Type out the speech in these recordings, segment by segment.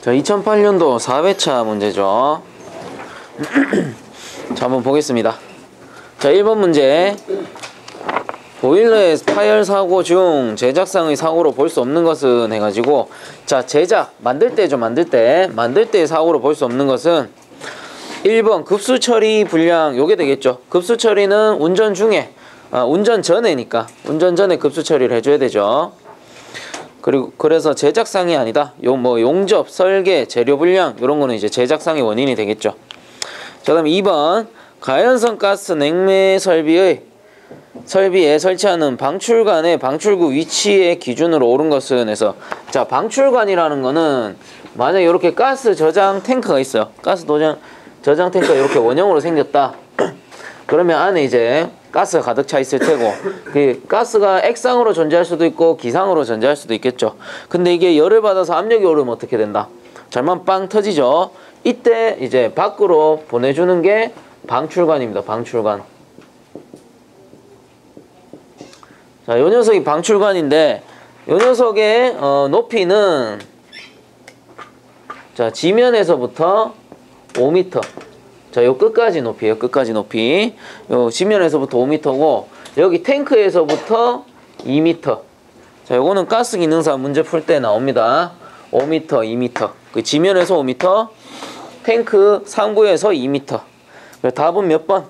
자, 2008년도 4회차 문제죠. 자, 한번 보겠습니다. 자, 1번 문제. 보일러의 파열 사고 중 제작상의 사고로 볼 수 없는 것은 해가지고, 자, 제작 만들 때죠. 만들 때 사고로 볼 수 없는 것은 1번 급수 처리 불량, 요게 되겠죠. 급수 처리는 운전 중에, 운전 전에니까 운전 전에 급수 처리를 해줘야 되죠. 그리고 그래서 제작상이 아니다. 용접, 설계, 재료 불량 이런 거는 이제 제작상의 원인이 되겠죠. 자, 그다음 2번 가연성 가스 냉매 설비에 설치하는 방출관의 방출구 위치의 기준으로 옳은 것은 해서, 자, 방출관이라는 거는 만약에 이렇게 가스 저장 탱크가 있어요. 가스 저장 탱크가 이렇게 원형으로 생겼다. 그러면 안에 이제 가스가 가득 차 있을 테고, 그 가스가 액상으로 존재할 수도 있고 기상으로 존재할 수도 있겠죠. 근데 이게 열을 받아서 압력이 오르면 어떻게 된다? 잘만 빵 터지죠. 이때 이제 밖으로 보내주는 게 방출관입니다. 방출관. 자, 요 녀석이 방출관인데, 요 녀석의 높이는, 자, 지면에서부터 5m. 자, 요 끝까지 높이에요. 끝까지 높이. 요 지면에서부터 5m고, 여기 탱크에서부터 2m. 자, 요거는 가스 기능사 문제 풀 때 나옵니다. 5m, 2m. 그 지면에서 5m, 탱크 상부에서 2m. 답은 몇 번?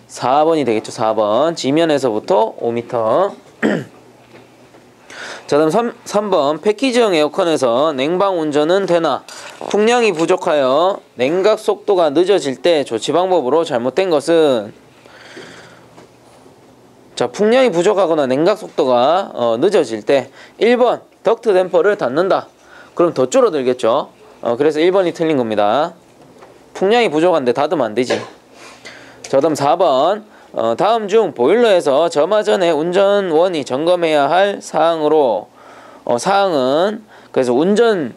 4번이 되겠죠. 4번. 지면에서부터 5m. 자, 다음 3번. 패키지형 에어컨에서 냉방 운전은 되나? 풍량이 부족하여 냉각 속도가 늦어질 때 조치 방법으로 잘못된 것은, 자, 풍량이 부족하거나 냉각 속도가 늦어질 때 1번 덕트 댐퍼를 닫는다. 그럼 더 줄어들겠죠. 그래서 1번이 틀린 겁니다. 풍량이 부족한데 닫으면 안 되지. 자, 다음 4번. 다음 중 보일러에서 점화 전에 운전원이 점검해야 할 사항으로, 사항은, 그래서 운전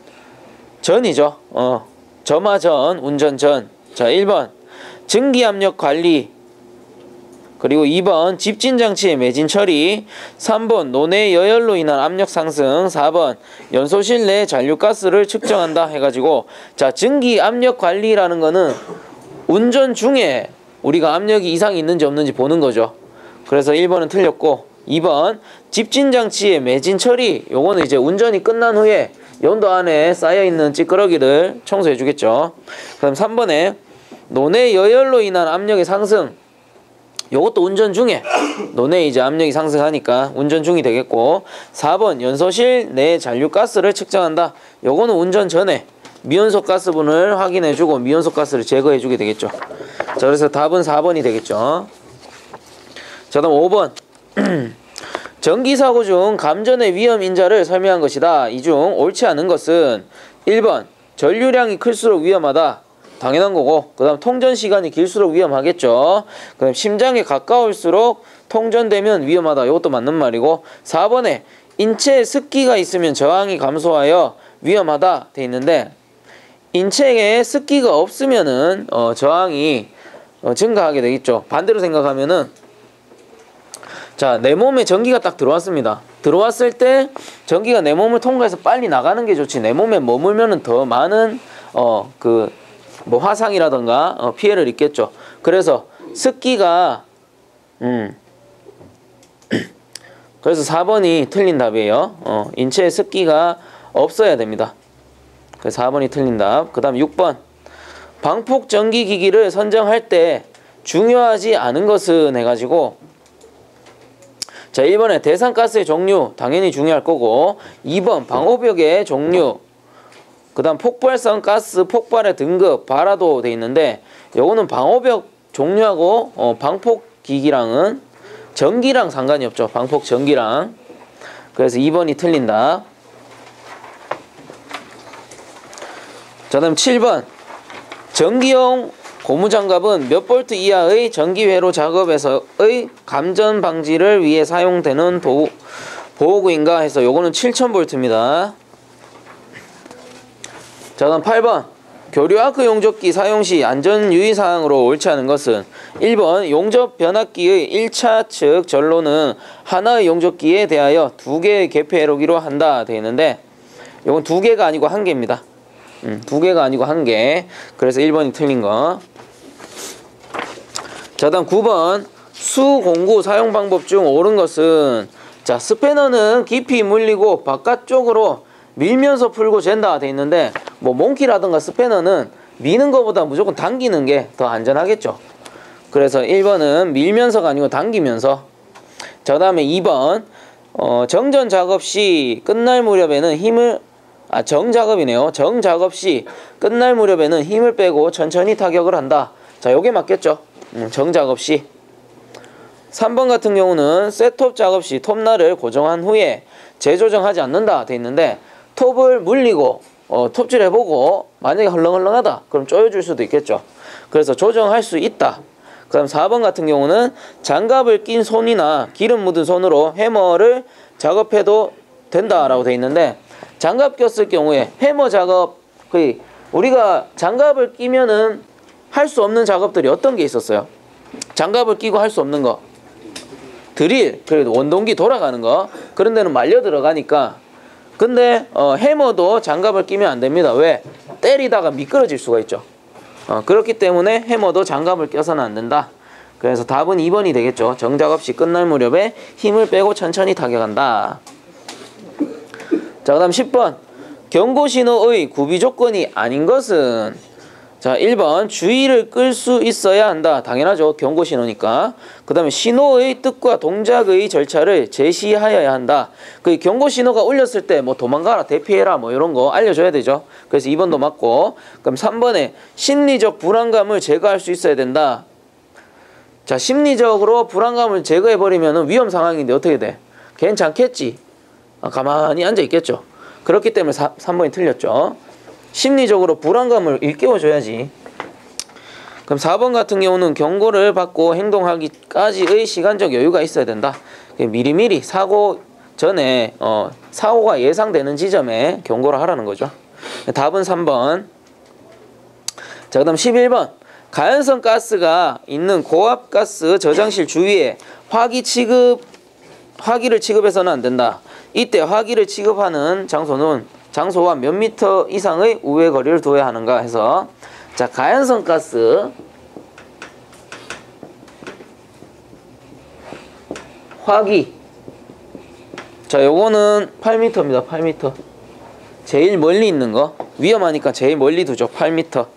전이죠. 점화 전, 운전 전. 자, 1번 증기압력 관리, 그리고 2번 집진장치의 매진 처리, 3번 노내 여열로 인한 압력 상승, 4번 연소실 내 잔류가스를 측정한다 해가지고, 자, 증기압력 관리라는 거는 운전 중에 우리가 압력이 이상이 있는지 없는지 보는 거죠. 그래서 1번은 틀렸고, 2번 집진장치의 매진 처리, 요거는 이제 운전이 끝난 후에 연도 안에 쌓여있는 찌끄러기를 청소해 주겠죠. 그다음 3번에 노내 여열로 인한 압력의 상승, 요것도 운전 중에 노내 이제 압력이 상승하니까 운전 중이 되겠고, 4번 연소실 내 잔류가스를 측정한다. 요거는 운전 전에 미연소 가스분을 확인해주고 미연소 가스를 제거해주게 되겠죠. 자, 그래서 답은 4번이 되겠죠. 자, 다음 5번. 전기사고 중 감전의 위험 인자를 설명한 것이다. 이 중 옳지 않은 것은 1번 전류량이 클수록 위험하다. 당연한 거고, 그 다음 통전시간이 길수록 위험하겠죠. 그 다음 심장에 가까울수록 통전되면 위험하다. 이것도 맞는 말이고, 4번에 인체에 습기가 있으면 저항이 감소하여 위험하다 돼 있는데, 인체에 습기가 없으면은 저항이 증가하게 되겠죠. 반대로 생각하면은, 자, 내 몸에 전기가 딱 들어왔습니다. 들어왔을 때 전기가 내 몸을 통과해서 빨리 나가는 게 좋지, 내 몸에 머물면은 더 많은 화상이라던가 피해를 입겠죠. 그래서 습기가 그래서 4번이 틀린 답이에요. 인체에 습기가 없어야 됩니다. 그래서 4번이 틀린 답. 그 다음 6번. 방폭 전기기기를 선정할 때 중요하지 않은 것은 해가지고, 자, 1번에 대상가스의 종류 당연히 중요할 거고, 2번 방호벽의 종류, 그 다음 폭발성 가스 폭발의 등급 발화도 돼 있는데, 요거는 방호벽 종류하고 방폭기기랑은 전기랑 상관이 없죠. 방폭 전기랑. 그래서 2번이 틀린다. 자, 다음 7번. 전기용 고무장갑은 몇 볼트 이하의 전기회로 작업에서의 감전 방지를 위해 사용되는 보호구인가 해서 요거는 7000볼트입니다. 자, 다음 8번. 교류아크 용접기 사용 시 안전 유의사항으로 옳지 않은 것은 1번 용접 변압기의 1차 측 전로는 하나의 용접기에 대하여 2개의 개폐로기로 한다 되어 있는데, 요건 2개가 아니고 1개입니다. 2개가 아니고 1개. 그래서 1번이 틀린 거. 자, 다음 9번. 수공구 사용 방법 중 옳은 것은, 자, 스패너는 깊이 물리고 바깥쪽으로 밀면서 풀고 잰다 돼 있는데, 뭐 몽키라든가 스패너는 미는 것보다 무조건 당기는 게 더 안전하겠죠. 그래서 1번은 밀면서가 아니고 당기면서. 자, 다음에 2번. 정전 작업 시 끝날 무렵에는 정작업이네요. 정작업 시 끝날 무렵에는 힘을 빼고 천천히 타격을 한다. 자, 요게 맞겠죠. 정작업 시. 3번 같은 경우는 셋톱 작업 시 톱날을 고정한 후에 재조정하지 않는다 돼 있는데, 톱을 물리고 톱질 해보고 만약에 헐렁헐렁하다 그럼 조여줄 수도 있겠죠. 그래서 조정할 수 있다. 그 다음 4번 같은 경우는 장갑을 낀 손이나 기름 묻은 손으로 해머를 작업해도 된다라고 돼 있는데, 장갑 꼈을 경우에 해머 작업, 우리가 장갑을 끼면은 할 수 없는 작업들이 어떤 게 있었어요? 장갑을 끼고 할 수 없는 거, 드릴, 그래도 원동기 돌아가는 거, 그런 데는 말려 들어가니까. 근데 해머도 장갑을 끼면 안 됩니다. 왜? 때리다가 미끄러질 수가 있죠. 그렇기 때문에 해머도 장갑을 껴서는 안 된다. 그래서 답은 2번이 되겠죠. 정작업 시 끝날 무렵에 힘을 빼고 천천히 타격한다. 자, 그 다음 10번. 경고신호의 구비 조건이 아닌 것은, 자, 1번 주의를 끌 수 있어야 한다. 당연하죠. 경고신호니까. 그 다음에 신호의 뜻과 동작의 절차를 제시하여야 한다. 그 경고신호가 울렸을 때 뭐 도망가라, 대피해라, 뭐 이런 거 알려줘야 되죠. 그래서 2번도 맞고. 그럼 3번에 심리적 불안감을 제거할 수 있어야 된다. 자, 심리적으로 불안감을 제거해버리면 위험 상황인데 어떻게 돼? 괜찮겠지. 가만히 앉아있겠죠. 그렇기 때문에 3번이 틀렸죠. 심리적으로 불안감을 일깨워줘야지. 그럼 4번 같은 경우는 경고를 받고 행동하기까지의 시간적 여유가 있어야 된다. 미리미리 사고 전에 사고가 예상되는 지점에 경고를 하라는 거죠. 답은 3번. 자, 그 다음 11번. 가연성 가스가 있는 고압가스 저장실 주위에 화기를 취급해서는 안 된다. 이때 화기를 취급하는 장소와 몇 미터 이상의 우회 거리를 둬야 하는가 해서, 자, 가연성 가스 화기, 자, 요거는 8m입니다. 8m. 제일 멀리 있는 거, 위험하니까 제일 멀리 두죠. 8m.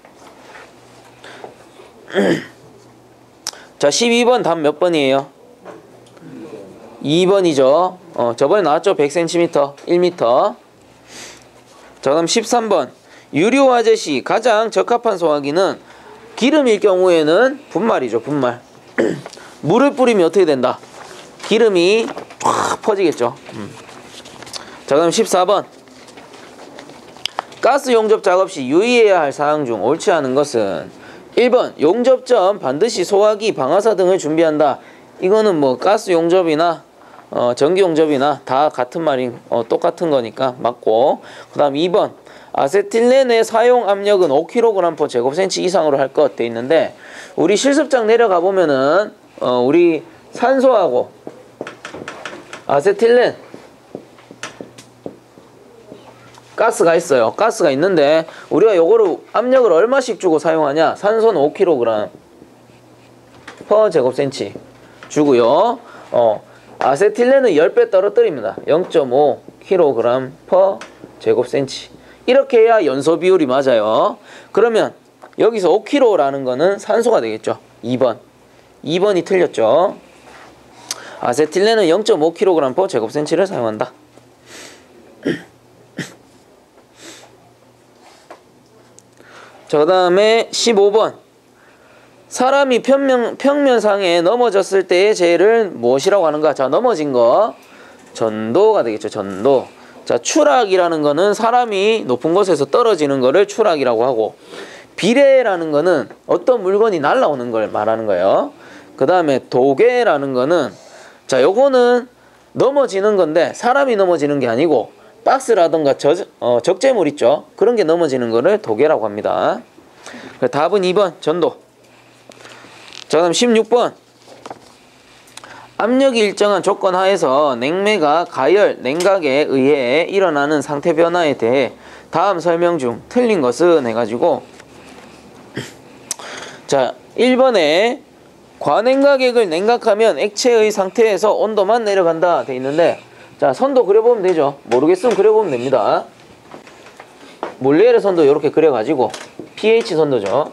자, 12번 답 몇 번이에요? 2번이죠. 저번에 나왔죠. 100cm, 1m. 자, 그럼 13번. 유료화재 시 가장 적합한 소화기는 기름일 경우에는 분말이죠. 분말. 물을 뿌리면 어떻게 된다? 기름이 쫙 퍼지겠죠. 자, 그럼 14번. 가스 용접 작업 시 유의해야 할 사항 중 옳지 않은 것은, 1번 용접 전 반드시 소화기, 방아사 등을 준비한다. 이거는 뭐 가스 용접이나 전기 용접이나 다 같은 말인, 똑같은 거니까 맞고. 그 다음 2번 아세틸렌의 사용 압력은 5kg/제곱센치 이상으로 할 것 돼 있는데, 우리 실습장 내려가 보면은 우리 산소하고 아세틸렌 가스가 있어요. 가스가 있는데 우리가 요거를 압력을 얼마씩 주고 사용하냐? 산소는 5kg/제곱센치 주고요. 아세틸렌은 10배 떨어뜨립니다. 0.5kg/제곱센치. 이렇게 해야 연소 비율이 맞아요. 그러면 여기서 5kg라는 거는 산소가 되겠죠. 2번이 틀렸죠. 아세틸렌은 0.5kg/제곱센치를 사용한다. 자, 그 다음에 15번. 사람이 평면상에 넘어졌을 때의 재해를 무엇이라고 하는가? 자, 넘어진 거 전도가 되겠죠. 전도. 자, 추락이라는 거는 사람이 높은 곳에서 떨어지는 거를 추락이라고 하고, 비례라는 거는 어떤 물건이 날아오는 걸 말하는 거예요. 그 다음에 도계라는 거는, 자, 요거는 넘어지는 건데 사람이 넘어지는 게 아니고 박스라든가 적재물 있죠. 그런 게 넘어지는 거를 도계라고 합니다. 답은 2번 전도. 자, 그다음 16번. 압력이 일정한 조건 하에서 냉매가 가열, 냉각에 의해 일어나는 상태 변화에 대해 다음 설명 중 틀린 것은 해가지고 자 1번에 과냉각액을 냉각하면 액체의 상태에서 온도만 내려간다 돼 있는데 자 선도 그려보면 되죠. 모르겠으면 그려보면 됩니다. 몰리에르 선도 이렇게 그려가지고 pH 선도죠.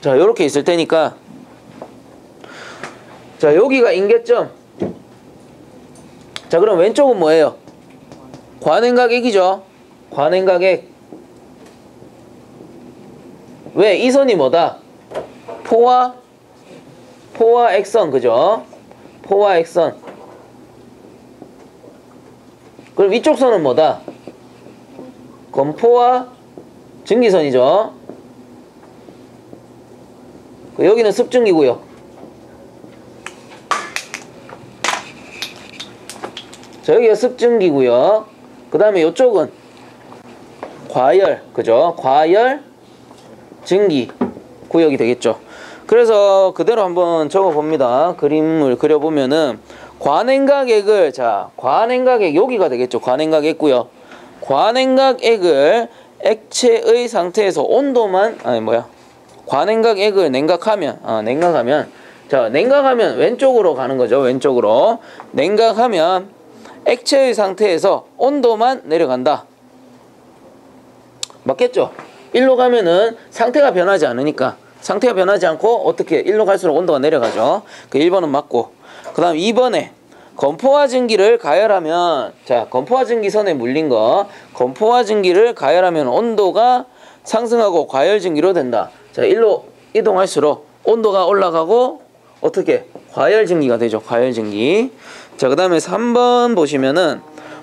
자 이렇게 있을 테니까 자 여기가 인계점. 자 그럼 왼쪽은 뭐예요? 과냉각액이죠. 과냉각액. 왜? 이 선이 뭐다? 포와 액선 그죠? 포와 액선. 그럼 이쪽 선은 뭐다? 건포와 증기선이죠. 여기는 습증기고요. 자 여기가 습증기고요. 그 다음에 이쪽은 과열 그죠? 과열 증기 구역이 되겠죠. 그래서 그대로 한번 적어 봅니다. 그림을 그려보면은 과냉각액을 자 과냉각액 여기가 되겠죠. 과냉각액고요. 과냉각액을 액체의 상태에서 온도만 과냉각액을 냉각하면 자 냉각하면 왼쪽으로 가는 거죠. 왼쪽으로 냉각하면 액체의 상태에서 온도만 내려간다. 맞겠죠? 1로 가면은 상태가 변하지 않으니까 상태가 변하지 않고 어떻게 1로 갈수록 온도가 내려가죠. 그 1번은 맞고 그 다음 2번에 건포화 증기를 가열하면 자 건포화 증기선에 물린 거 건포화 증기를 가열하면 온도가 상승하고 과열 증기로 된다. 자 1로 이동할수록 온도가 올라가고 어떻게 과열 증기가 되죠. 과열 증기. 자 그 다음에 3번 보시면은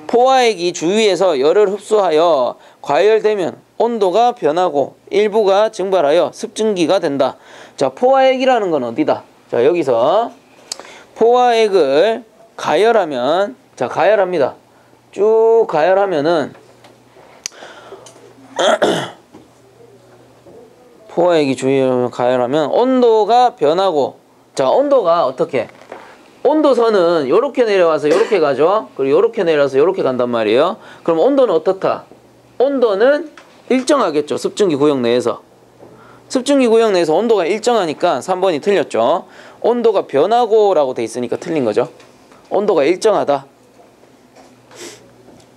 포화액이 주위에서 열을 흡수하여 과열되면 온도가 변하고 일부가 증발하여 습증기가 된다. 자 포화액이라는 건 어디다? 자 여기서 포화액을 가열하면 자 가열합니다. 쭉 가열하면은 포화액이 주위에 가열하면 온도가 변하고 자 온도가 어떻게 온도선은 요렇게 내려와서 요렇게 가죠. 그리고 요렇게 내려와서 요렇게 간단 말이에요. 그럼 온도는 어떻다? 온도는 일정하겠죠. 습증기 구역 내에서. 습증기 구역 내에서 온도가 일정하니까 3번이 틀렸죠. 온도가 변하고 라고 돼 있으니까 틀린 거죠. 온도가 일정하다.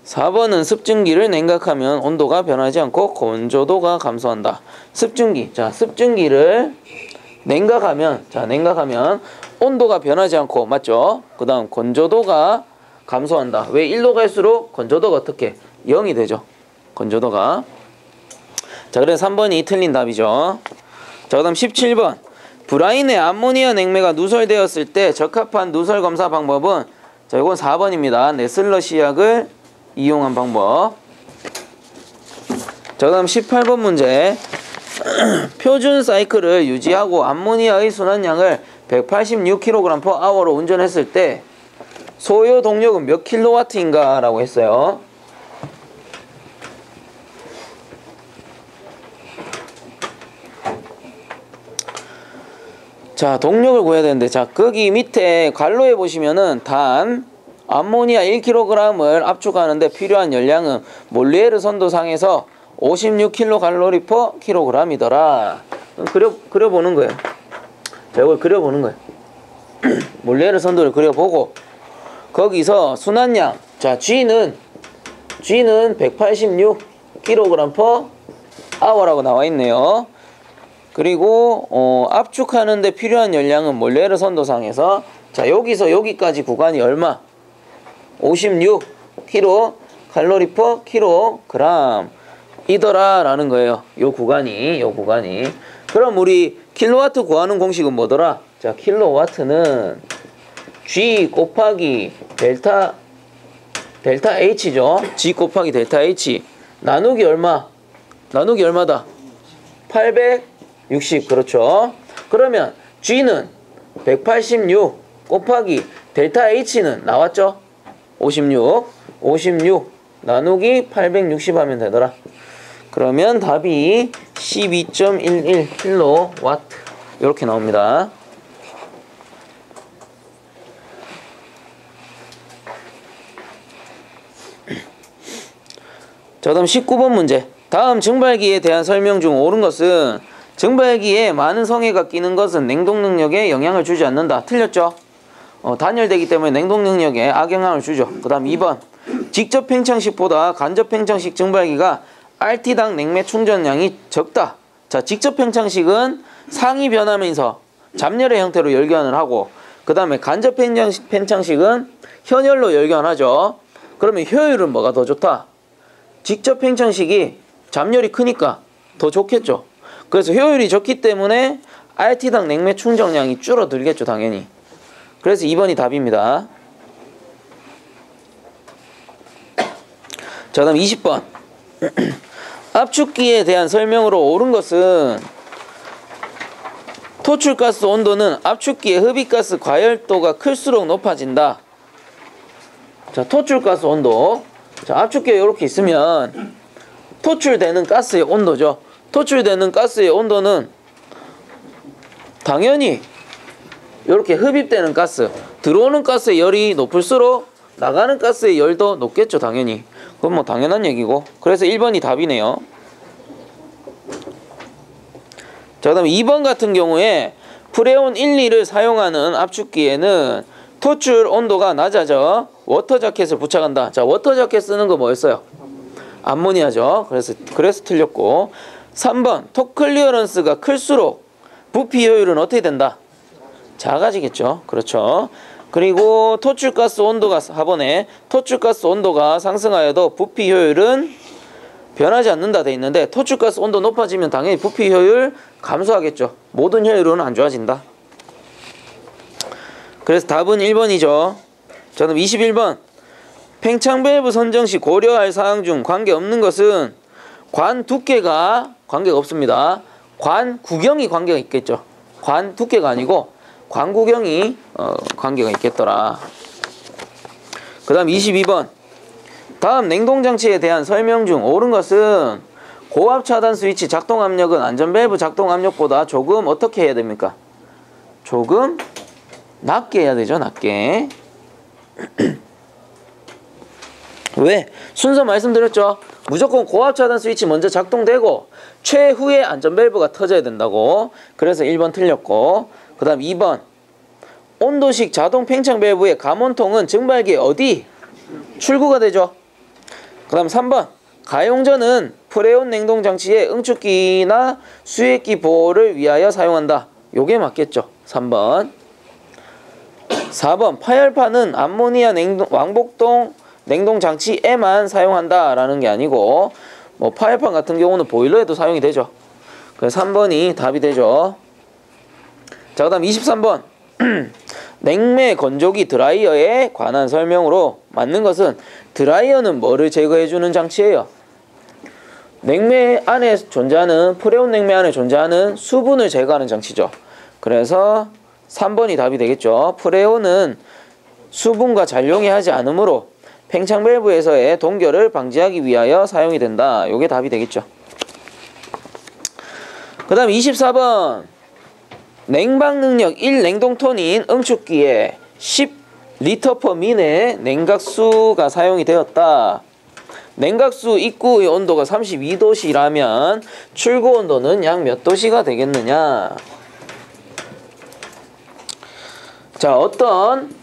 4번은 습증기를 냉각하면 온도가 변하지 않고 건조도가 감소한다. 습증기. 자, 습증기를 냉각하면 온도가 변하지 않고 맞죠? 그 다음 건조도가 감소한다. 왜 1로 갈수록 건조도가 어떻게? 0이 되죠. 건조도가. 자, 그래서 3번이 틀린 답이죠. 자, 그 다음 17번. 브라인의 암모니아 냉매가 누설되었을 때 적합한 누설 검사 방법은 자, 이건 4번입니다. 네슬러 시약을 이용한 방법. 자, 그 다음 18번 문제. 표준 사이클을 유지하고 암모니아의 순환량을 186kg/h로 운전했을 때 소요 동력은 몇 킬로와트인가 라고 했어요. 자, 동력을 구해야 되는데 자, 거기 밑에 관로에 보시면은 단 암모니아 1kg을 압축하는데 필요한 열량은 몰리에르 선도상에서 56kcal/kg이더라. 그려보는 거예요. 자, 이걸 그려보는 거예요. 몰리에르 선도를 그려보고 거기서 순환량 자 G는 186kg/h라고 나와 있네요. 그리고 압축하는데 필요한 열량은 몰리에르 선도상에서 자 여기서 여기까지 구간이 얼마? 56kcal/kg 이더라 라는 거예요. 요 구간이. 그럼 우리 킬로와트 구하는 공식은 뭐더라? 자, 킬로와트는 G 곱하기 델타 H죠. G 곱하기 델타 H 나누기 얼마? 나누기 얼마다? 860 그렇죠. 그러면 G는 186 곱하기 델타 H는 나왔죠? 56 나누기 860 하면 되더라. 그러면 답이 12.11kW 이렇게 나옵니다. 자, 그다음 19번 문제. 다음 증발기에 대한 설명 중 옳은 것은 증발기에 많은 성해가 끼는 것은 냉동 능력에 영향을 주지 않는다. 틀렸죠? 단열되기 때문에 냉동 능력에 악영향을 주죠. 그 다음 2번. 직접 팽창식보다 간접 팽창식 증발기가 RT당 냉매 충전량이 적다. 자, 직접 팽창식은 상이 변하면서 잡열의 형태로 열견을 하고, 그 다음에 간접 팽창식은 현열로 열견하죠. 그러면 효율은 뭐가 더 좋다? 직접 팽창식이 잡열이 크니까 더 좋겠죠. 그래서 효율이 좋기 때문에 RT당 냉매 충전량이 줄어들겠죠, 당연히. 그래서 2번이 답입니다. 자, 다음 20번. 압축기에 대한 설명으로 옳은 것은 토출가스 온도는 압축기의 흡입가스 과열도가 클수록 높아진다. 자, 토출가스 온도. 자, 압축기에 이렇게 있으면 토출되는 가스의 온도죠. 토출되는 가스의 온도는 당연히 이렇게 흡입되는 가스, 들어오는 가스의 열이 높을수록 나가는 가스의 열도 높겠죠, 당연히. 그건 뭐 당연한 얘기고. 그래서 1번이 답이네요. 자, 그 다음에 2번 같은 경우에 프레온 1, 2를 사용하는 압축기에는 토출 온도가 낮아져 워터 자켓을 부착한다. 자, 워터 자켓 쓰는 거 뭐였어요? 암모니아죠. 그래서 틀렸고. 3번. 톡 클리어런스가 클수록 부피 효율은 어떻게 된다? 작아지겠죠. 그렇죠. 그리고 토출가스 온도가 4번에 토출가스 온도가 상승하여도 부피 효율은 변하지 않는다 돼 있는데, 토출가스 온도 높아지면 당연히 부피 효율 감소하겠죠. 모든 효율은 안 좋아진다. 그래서 답은 1번이죠. 저는 21번. 팽창 밸브 선정 시 고려할 사항 중 관계없는 것은 관 두께가 관계가 없습니다. 관 구경이 관계가 있겠죠. 관 두께가 아니고 관 구경이 관계가 있겠더라. 그 다음 22번. 다음 냉동장치에 대한 설명 중 옳은 것은 고압 차단 스위치 작동 압력은 안전 밸브 작동 압력보다 조금 어떻게 해야 됩니까? 조금 낮게 해야 되죠. 낮게. 왜? 순서 말씀드렸죠. 무조건 고압 차단 스위치 먼저 작동되고 최후에 안전 밸브가 터져야 된다고. 그래서 1번 틀렸고. 그 다음 2번. 온도식 자동 팽창 밸브의 감원통은 증발기에 어디? 출구가 되죠. 그 다음 3번. 가용전은 프레온 냉동장치의 응축기나 수액기 보호를 위하여 사용한다. 요게 맞겠죠. 3번. 4번. 파열판은 암모니아 왕복동 냉동장치에만 사용한다 라는 게 아니고, 뭐 파열판 같은 경우는 보일러에도 사용이 되죠. 그래서 3번이 답이 되죠. 자, 그 다음 23번. 냉매 건조기 드라이어에 관한 설명으로 맞는 것은 드라이어는 뭐를 제거해주는 장치예요? 냉매 안에 존재하는, 프레온 냉매 안에 존재하는 수분을 제거하는 장치죠. 그래서 3번이 답이 되겠죠. 프레온은 수분과 잘 용이하지 않으므로 팽창 밸브에서의 동결을 방지하기 위하여 사용이 된다. 요게 답이 되겠죠. 그 다음 24번. 냉방 능력 1 냉동톤인 응축기에 10L/min의 냉각수가 사용이 되었다. 냉각수 입구의 온도가 32도씨라면 출구 온도는 약 몇 도씨가 되겠느냐? 자, 어떤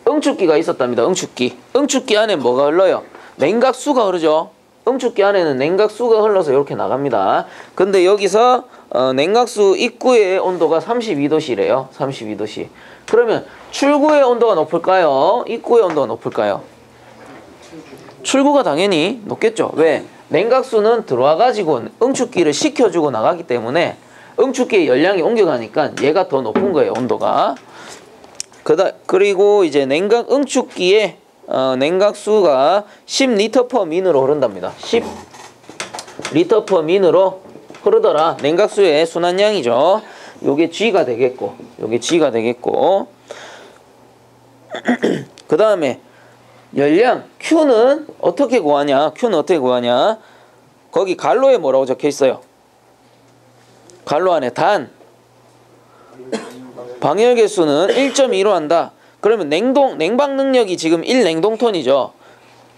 응축기가 있었답니다. 응축기 안에 뭐가 흘러요? 냉각수가 흐르죠. 응축기 안에는 냉각수가 흘러서 이렇게 나갑니다. 근데 여기서 냉각수 입구의 온도가 32도씨래요. 32도씨. 그러면 출구의 온도가 높을까요? 입구의 온도가 높을까요? 출구가 당연히 높겠죠. 왜? 냉각수는 들어와가지고 응축기를 식혀주고 나가기 때문에 응축기의 열량이 옮겨가니까 얘가 더 높은 거예요. 온도가. 그리고 이제 응축기에 냉각수가 10L/min으로 흐른답니다. 10L/min으로 흐르더라. 냉각수의 순환량이죠. 요게 G가 되겠고, 요게 G가 되겠고. 그 다음에 열량 Q는 어떻게 구하냐? 거기 갈로에 뭐라고 적혀 있어요? 갈로 안에 단 방열 개수는 1.2로 한다. 그러면 냉방 능력이 지금 1냉동톤이죠.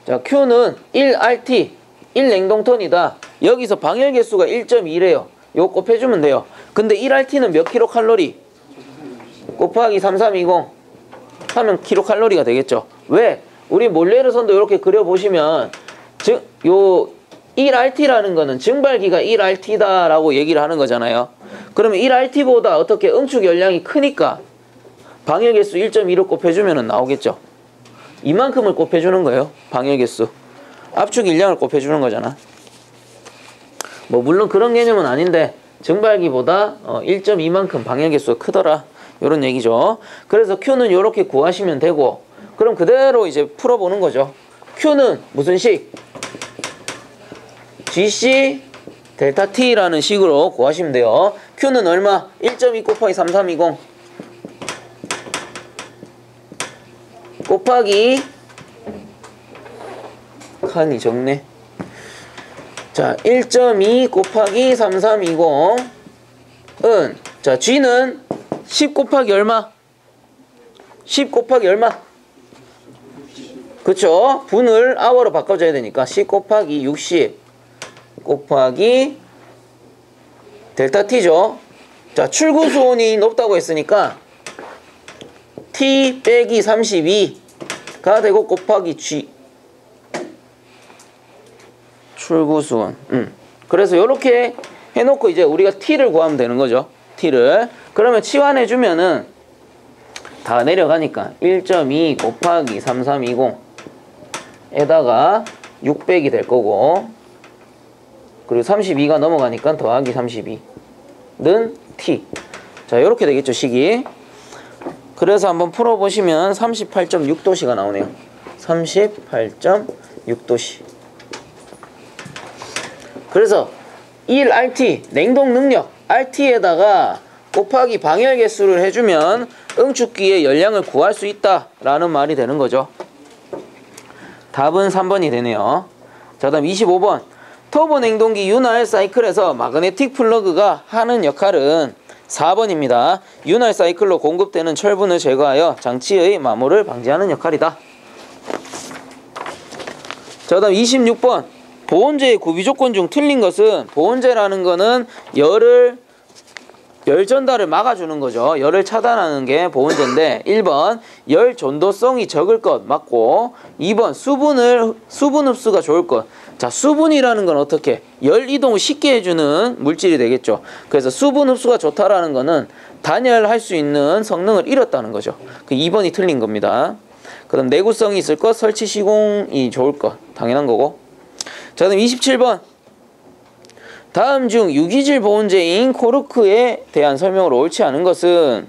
자, Q는 1RT, 1냉동톤이다. 여기서 방열 개수가 1.2래요. 요거 곱해주면 돼요. 근데 1RT는 몇 킬로칼로리? 곱하기 3320 하면 킬로칼로리가 되겠죠. 왜? 우리 몰레르선도 이렇게 그려보시면 요 1RT라는 거는 증발기가 1RT다 라고 얘기를 하는 거잖아요. 그러면 1RT보다 어떻게 응축 열량이 크니까 방열 개수 1.2로 곱해주면 나오겠죠. 이만큼을 곱해주는 거예요. 방열 개수. 압축 일량을 곱해주는 거잖아. 뭐 물론 그런 개념은 아닌데 증발기보다 1.2만큼 방열 개수가 크더라. 이런 얘기죠. 그래서 Q는 이렇게 구하시면 되고, 그럼 그대로 이제 풀어보는 거죠. Q는 무슨 식? GC 델타 T라는 식으로 구하시면 돼요. Q는 얼마? 1.2 곱하기 3320 곱하기 칸이 적네. 자, 1.2 곱하기 3320은 자, G는 10 곱하기 얼마? 10 곱하기 얼마? 그쵸? 분을 아워로 바꿔줘야 되니까 10 곱하기 60 곱하기 델타 T죠. 자, 출구 수온이 높다고 했으니까 T 빼기 32가 되고 곱하기 G 출구 수온. 그래서 이렇게 해놓고 이제 우리가 T를 구하면 되는 거죠. T를. 그러면 치환해주면은 다 내려가니까 1.2 곱하기 3320에다가 600이 될 거고, 그리고 32가 넘어가니까 더하기 32는 T. 자, 이렇게 되겠죠, 식이. 그래서 한번 풀어보시면 38.6도씨가 나오네요. 38.6도씨. 그래서 1RT, 냉동 능력, RT에다가 곱하기 방열 개수를 해주면 응축기의 열량을 구할 수 있다라는 말이 되는 거죠. 답은 3번이 되네요. 자, 다음 25번. 터보 냉동기 윤활 사이클에서 마그네틱 플러그가 하는 역할은 4번입니다. 윤활 사이클로 공급되는 철분을 제거하여 장치의 마모를 방지하는 역할이다. 자, 다음 26번. 보온재의 구비 조건 중 틀린 것은, 보온재라는 거는 열 전달을 막아주는 거죠. 열을 차단하는 게 보온재인데, 1번 열 전도성이 적을 것 맞고, 2번 수분 흡수가 좋을 것. 자, 수분이라는 건 어떻게? 열 이동을 쉽게 해주는 물질이 되겠죠. 그래서 수분 흡수가 좋다라는 거는 단열할 수 있는 성능을 잃었다는 거죠. 그 2번이 틀린 겁니다. 그다음 내구성이 있을 것, 설치 시공이 좋을 것. 당연한 거고. 자, 그다음 27번. 다음 중 유기질 보온재인 코르크에 대한 설명으로 옳지 않은 것은,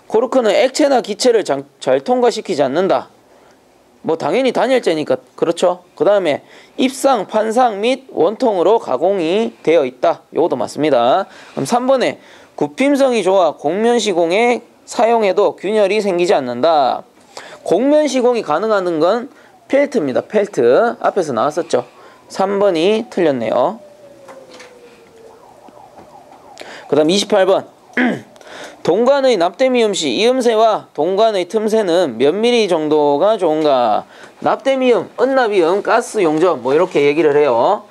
코르크는 액체나 기체를 잘 통과시키지 않는다. 뭐 당연히 단열재니까 그렇죠. 그 다음에 입상, 판상 및 원통으로 가공이 되어 있다. 요것도 맞습니다. 그럼 3번에 굽힘성이 좋아 곡면 시공에 사용해도 균열이 생기지 않는다. 곡면 시공이 가능한 건 펠트입니다. 펠트. 앞에서 나왔었죠. 3번이 틀렸네요. 그 다음 28번. 동관의 납땜이음 시 이음새와 동관의 틈새는 몇 미리 정도가 좋은가? 납땜이음, 은납이음, 가스 용접 뭐 이렇게 얘기를 해요.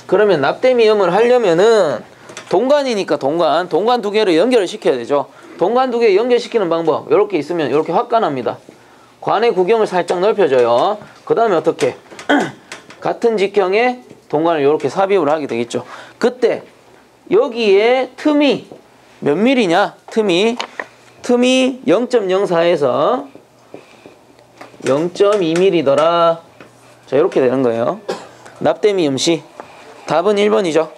그러면 납땜이음을 하려면은 동관이니까 동관 두 개를 연결을 시켜야 되죠. 동관 두 개 연결시키는 방법 이렇게 있으면 이렇게 확관합니다. 관의 구경을 살짝 넓혀줘요. 그 다음에 어떻게? 같은 직형에 동관을 이렇게 삽입을 하게 되겠죠. 그때 여기에 틈이 몇 미리냐? 틈이 0.04에서 0.2mm더라. 자, 이렇게 되는 거예요. 납땜이음 시. 답은 1번이죠.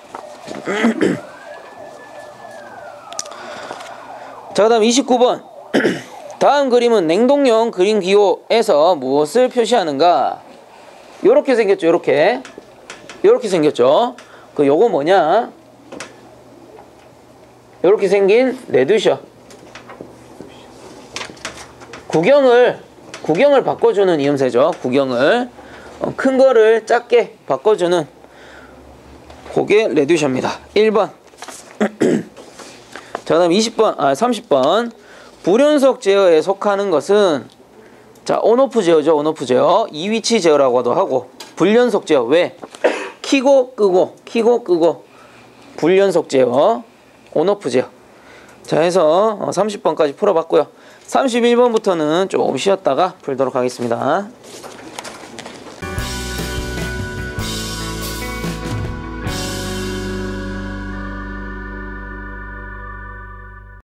자, 그 다음 29번. 다음 그림은 냉동용 그림 기호에서 무엇을 표시하는가? 요렇게 생겼죠. 요렇게 생겼죠. 요거 뭐냐? 요렇게 생긴 레드셔. 구경을 바꿔주는 이음새죠. 구경을 큰 거를 작게 바꿔주는 그게 레드셔입니다. 1번. 자, 다음 30번. 불연속 제어에 속하는 것은, 자, 온오프 제어죠. 온오프 제어. 이위치 제어라고도 하고 불연속 제어. 왜? 키고 끄고 불연속 제어. 온오프 제어. 자, 해서 30번까지 풀어봤고요. 31번부터는 조금 쉬었다가 풀도록 하겠습니다.